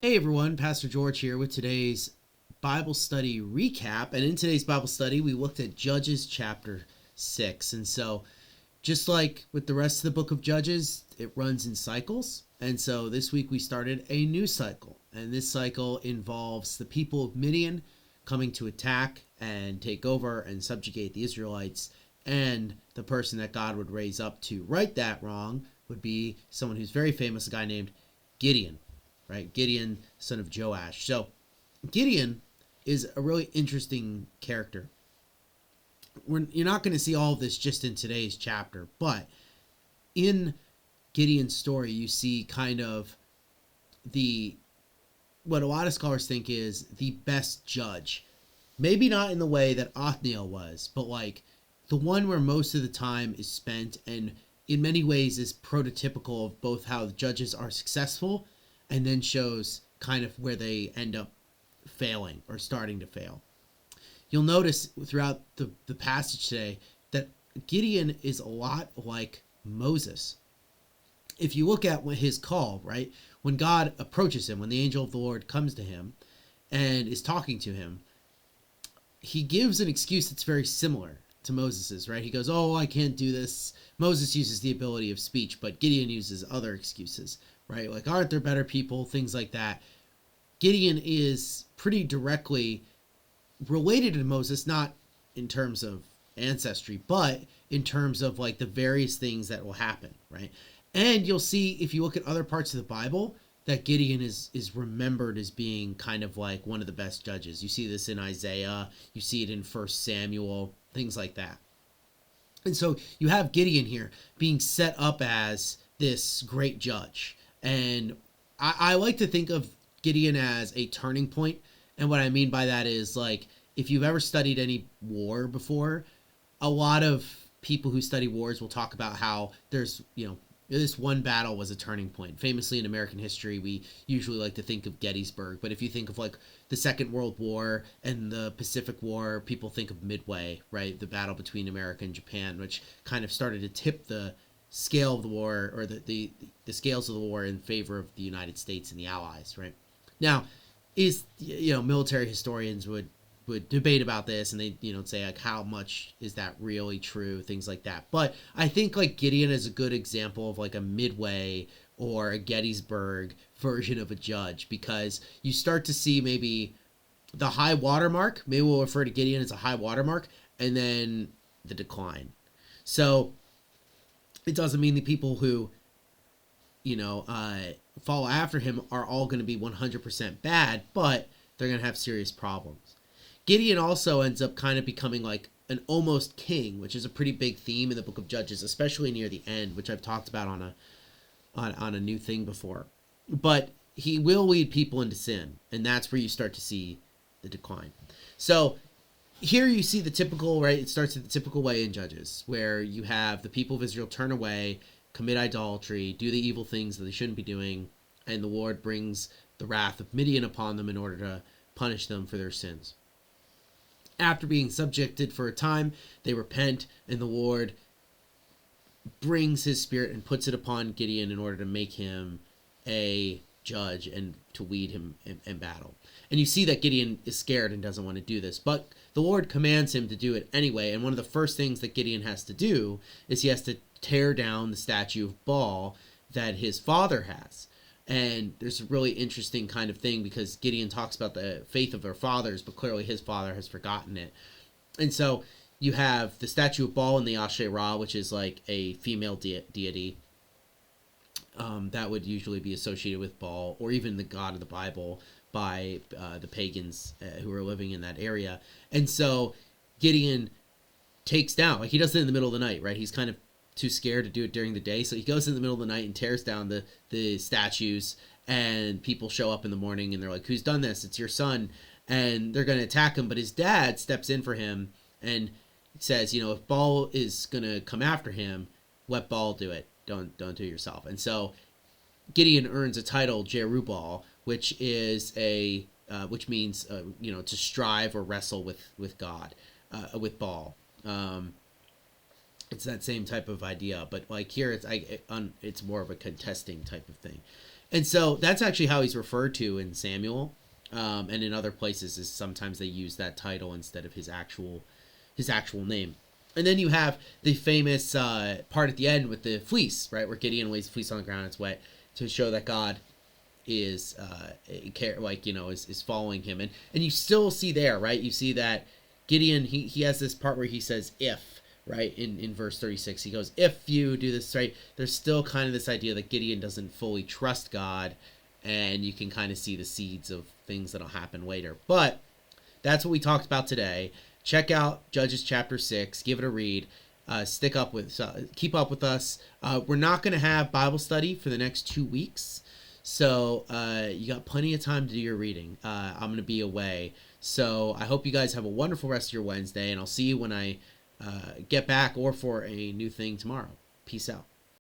Hey everyone, Pastor George here with today's Bible study recap. And in today's Bible study, we looked at Judges chapter 6. And so, just like with the rest of the book of Judges, it runs in cycles. And so, this week we started a new cycle. And this cycle involves the people of Midian coming to attack and take over and subjugate the Israelites. And the person that God would raise up to right that wrong would be someone who's very famous, a guy named Gideon, right? Gideon, son of Joash. So Gideon is a really interesting character. You're not going to see all of this just in today's chapter, but in Gideon's story, you see kind of the what a lot of scholars think is the best judge. Maybe not in the way that Othniel was, but like the one where most of the time is spent and in many ways is prototypical of both how the judges are successful and then shows kind of where they end up failing or starting to fail. You'll notice throughout the passage today that Gideon is a lot like Moses. If you look at his call, right, when God approaches him, when the angel of the Lord comes to him and is talking to him, he gives an excuse that's very similar to Moses's, right? He goes, "Oh, I can't do this." Moses uses the ability of speech, but Gideon uses other excuses, right? Like, aren't there better people? Things like that. Gideon is pretty directly related to Moses, not in terms of ancestry, but in terms of like the various things that will happen, right? And you'll see if you look at other parts of the Bible that Gideon is remembered as being kind of like one of the best judges. You see this in Isaiah, you see it in First Samuel, things like that. And so you have Gideon here being set up as this great judge. And I like to think of Gideon as a turning point. And what I mean by that is like if you've ever studied any war before, a lot of people who study wars will talk about how there's, this one battle was a turning point. Famously in American history, we usually like to think of Gettysburg, but if you think of like the Second World War and the Pacific War, people think of Midway, right? The battle between America and Japan, which kind of started to tip the scale of the war or the scales of the war in favor of the United States and the Allies, right? Now, is military historians would debate about this and they say like how much is that really true, things like that. But I think like Gideon is a good example of like a Midway or a Gettysburg version of a judge, because you start to see maybe the high watermark, maybe we'll refer to Gideon as a high watermark, and then the decline. So it doesn't mean the people who you know follow after him are all going to be 100% bad, but they're going to have serious problems. Gideon also ends up kind of becoming like an almost king, which is a pretty big theme in the book of Judges, especially near the end, which I've talked about on a new thing before. But he will lead people into sin, and that's where you start to see the decline. So here you see the typical, right? It starts the typical way in Judges, where you have the people of Israel turn away, commit idolatry, do the evil things that they shouldn't be doing, and the Lord brings the wrath of Midian upon them in order to punish them for their sins. After being subjected for a time, they repent, and the Lord brings his spirit and puts it upon Gideon in order to make him a judge and to lead him in battle. And you see that Gideon is scared and doesn't want to do this, but the Lord commands him to do it anyway. And one of the first things that Gideon has to do is he has to tear down the statue of Baal that his father has. And there's a really interesting kind of thing because Gideon talks about the faith of their fathers, but clearly his father has forgotten it. And so you have the statue of Baal and the Asherah, which is like a female deity that would usually be associated with Baal, or even the god of the Bible by the pagans who were living in that area. And so Gideon takes down, like he does it in the middle of the night, right? He's kind of too scared to do it during the day, so he goes in the middle of the night and tears down the statues, and people show up in the morning and they're like, "Who's done this? It's your son." And they're going to attack him, but his dad steps in for him and says, if Baal is going to come after him, let Baal do it. Don't do it yourself. And so Gideon earns a title, Jerubbaal, which is which means to strive or wrestle with God, with Baal. It's that same type of idea, but like here it's more of a contesting type of thing. And so that's actually how he's referred to in Samuel, and in other places is sometimes they use that title instead of his actual name. And then you have the famous part at the end with the fleece, right, where Gideon lays the fleece on the ground, it's wet, to show that God is is following him, and you still see there, right? You see that Gideon he has this part where he says if, right, in verse 36 he goes, if you do this right. There's still kind of this idea that Gideon doesn't fully trust God, and you can kind of see the seeds of things that'll happen later. But that's what we talked about today. Check out Judges chapter 6. Give it a read. Keep up with us. We're not going to have Bible study for the next 2 weeks, so you got plenty of time to do your reading. I'm going to be away, so I hope you guys have a wonderful rest of your Wednesday, and I'll see you when I get back or for a new thing tomorrow. Peace out.